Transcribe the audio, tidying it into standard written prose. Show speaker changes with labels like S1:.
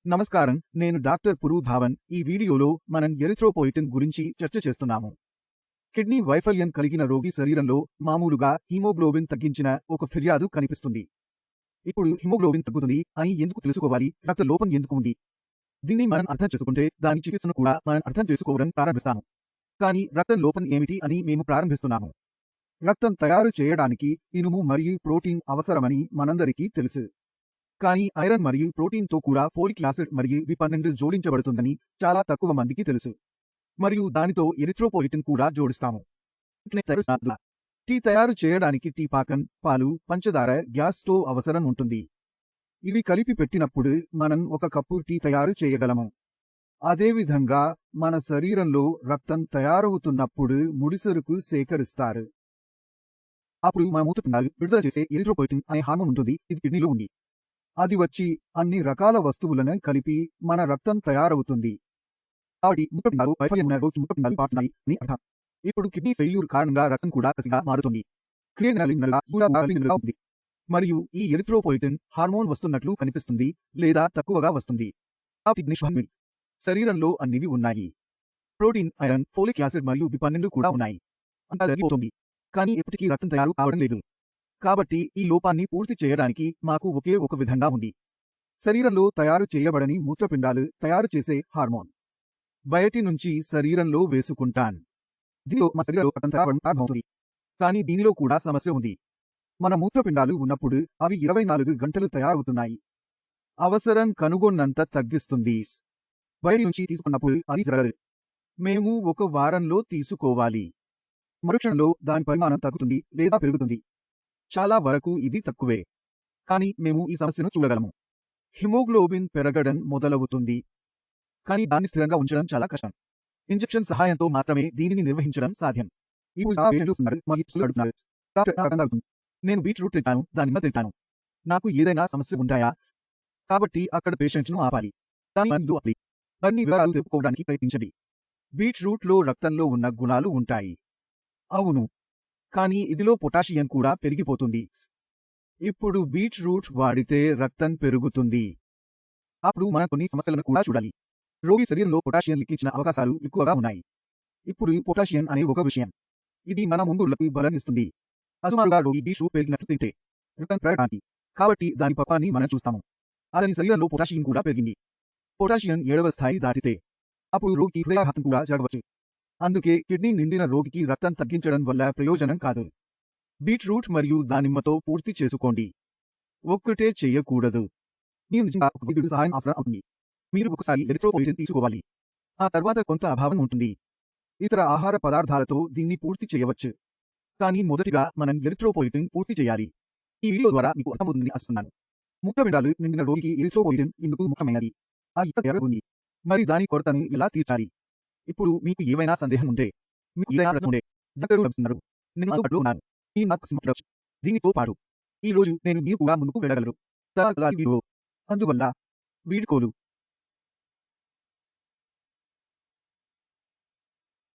S1: నమస్కారం, నేను డాక్టర్ పురు ధావన్. ఈ వీడియోలో మనం ఎరిథ్రోపోయిటిన్ గురించి చర్చ చేస్తున్నాము. కిడ్నీ వైఫల్యం కలిగిన రోగి శరీరంలో మామూలుగా హిమోగ్లోబిన్ తగ్గించిన ఒక ఫిర్యాదు కనిపిస్తుంది. ఇప్పుడు హిమోగ్లోబిన్ తగ్గుతుంది అని ఎందుకు తెలుసుకోవాలి? రక్త లోపం ఎందుకు ఉంది? దీన్ని మనం అర్థం చేసుకుంటే దాని చికిత్సను కూడా మనం అర్థం చేసుకోవడం ప్రారంభిస్తాము. కానీ రక్తం లోపం ఏమిటి అని మేము ప్రారంభిస్తున్నాము. రక్తం తయారు చేయడానికి ఇనుము మరియు ప్రోటీన్ అవసరమని మనందరికీ తెలుసు. కానీ ఐరన్ మరియు ప్రోటీన్తో కూడా ఫోలిక్ యాసిడ్ మరియు బి12 జోడించబడుతుందని చాలా తక్కువ మందికి తెలుసు. మరియు దానితో ఎరిథ్రోపోయిటిన్ కూడా జోడిస్తాము. టీ తయారు చేయడానికి టీ పాకం, పాలు, పంచదార, గ్యాస్ స్టవ్ అవసరం ఉంటుంది. ఇవి కలిపి పెట్టినప్పుడు మనం 1 కప్పు టీ తయారు చేయగలము. అదేవిధంగా మన శరీరంలో రక్తం తయారవుతున్నప్పుడు ముడిసరుకు సేకరిస్తారు. అప్పుడు మన మూత్రపిండాలు విడుదల చేసే ఎరిథ్రోపోయిటిన్ అనే హార్మోన్ ఉంటుంది. ఇది కిడ్నీలో ఉంది. అది వచ్చి అన్ని రకాల వస్తువులను కలిపి మన రక్తం తయారవుతుంది. కాబట్టి మూత్రపిండాలు వైఫల్యం ఉన్న రోగికి మూత్రపిండాలు పాటున్నాయి అని అర్థం. ఇప్పుడు కిడ్నీ ఫెయిల్యూర్ కారణంగా రక్తం కూడా కసిగా మారుతుంది. క్రియాటినిన్ నల్లగా ఉంది. మరియు ఈ ఎరిథ్రోపోయిటిన్ హార్మోన్ వస్తున్నట్లు కనిపిస్తుంది లేదా తక్కువగా వస్తుంది. శరీరంలో అన్నివి ఉన్నాయి. ప్రోటీన్, ఐరన్, ఫోలిక్ యాసిడ్ మరియు బి12 కూడా ఉన్నాయి. అంతా జరిగిపోతుంది. కానీ ఎప్పటికీ రక్తం తయారు కావడం లేదు. కాబట్టి ఈ లోపాన్ని పూర్తి చేయడానికి మాకు ఒకే ఒక విధంగా ఉంది. శరీరంలో తయారు చేయబడని మూత్రపిండాలు తయారు చేసే హార్మోన్ బయటి నుంచి శరీరంలో వేసుకుంటాం. దీనిలో మా శరీరంలో రక్తం తయారవడం ప్రారంభమవుతుంది. కానీ దీనిలో కూడా సమస్య ఉంది. మన మూత్రపిండాలు ఉన్నప్పుడు అవి 24 గంటలు తయారవుతున్నాయి. అవసరం కనుగొన్నంత తగ్గిస్తుంది. బయటి నుంచి తీసుకున్నప్పుడు అది జరగదు. మేము 1 వారంలో తీసుకోవాలి. మరుక్షణంలో దాని పరిమాణం తగ్గుతుంది లేదా పెరుగుతుంది. చాలా వరకు ఇది తక్కువే. కానీ మేము ఈ సమస్యను చూడగలము. హిమోగ్లోబిన్ పెరగడం మొదలవుతుంది. కానీ దాన్ని స్థిరంగా ఉంచడం చాలా కష్టం. ఇంజెక్షన్ సహాయంతో మాత్రమే దీనిని నిర్వహించడం సాధ్యం. ఇప్పుడు చాలా పేషెంట్లు వస్తున్నారు మరియు అడుగుతున్నారు, డాక్టర్ నా రక్తం తగ్గుతుంది. నేను బీట్రూట్ తింటాను, దానిమ్మ తింటాను. నాకు ఏదైనా సమస్య ఉంటాయా? కాబట్టి అక్కడ పేషెంట్ను ఆపాలి. దాని మందు ఆపాలి. మరిన్ని వివరాలు తెలుపుకోవడానికి ప్రయత్నించండి. బీట్రూట్లో రక్తంలో ఉన్న గుణాలు ఉంటాయి. అవును, కానీ ఇదిలో పొటాషియం కూడా పెరిగిపోతుంది. ఇప్పుడు బీట్రూట్ వాడితే రక్తం పెరుగుతుంది. అప్పుడు మనం కొన్ని సమస్యలను కూడా చూడాలి. రోగి శరీరంలో పొటాషియం లిక్కించిన అవకాశాలు ఎక్కువగా ఉన్నాయి. ఇప్పుడు పొటాషియం అనే ఒక విషయం. ఇది మన ముందులకు బలం ఇస్తుంది. అసుమారుగా రోగి బీట్రూట్ పెరిగినట్లు తింటే రక్తం పెరగడానికి. కాబట్టి దాని పక్వాన్ని మనం చూస్తాము. అతని శరీరంలో పొటాషియం కూడా పెరిగింది. పొటాషియం 7వ స్థాయి దాటితే అప్పుడు రోగికి హృదయాఘాతం కూడా జరగవచ్చు. అందుకే కిడ్నీ నిండిన రోగికి రక్తం తగ్గించడం వల్ల ప్రయోజనం కాదు. బీట్రూట్ మరియు దానిమ్మతో పూర్తి చేసుకోండి. ఒక్కటే చేయకూడదు. మీరు నిజంగా ఒక వైద్యుడి సహాయం అవసరం అవుతుంది. మీరు ఒకసారి ఎరిథ్రోపోయిటిన్ తీసుకోవాలి. ఆ తర్వాత కొంత అభావం ఉంటుంది. ఇతర ఆహార పదార్థాలతో దీన్ని పూర్తి చేయవచ్చు. కానీ మొదటిగా మనం ఎరిథ్రోపోయిటిన్ పూర్తి చేయాలి. ఈ వీడియో ద్వారా మీకు అర్థమవుతుందని ఆశిస్తున్నాను. మూత్రపిండాలు నిండిన రోగికి ఎరిథ్రోపోయిటిన్ ఎందుకు ముఖ్యమైనది? ఆ ఉంది. మరి దాని కొరతను ఎలా తీర్చాలి? ఇప్పుడు మీకు ఏవైనా సందేహం ఉంటే, మీకు ఏదైనా రకం ఉంటే డాక్టరు లభిస్తున్నారు. నేను అందుబాటులో ఉన్నాను. ఈ నాకు సింహప్రదర్శనం. దీనితో పాటు ఈ రోజు నేను మీరు కూడా ముందుకు వెళ్ళగలరు. అందువల్ల వీడుకోలు.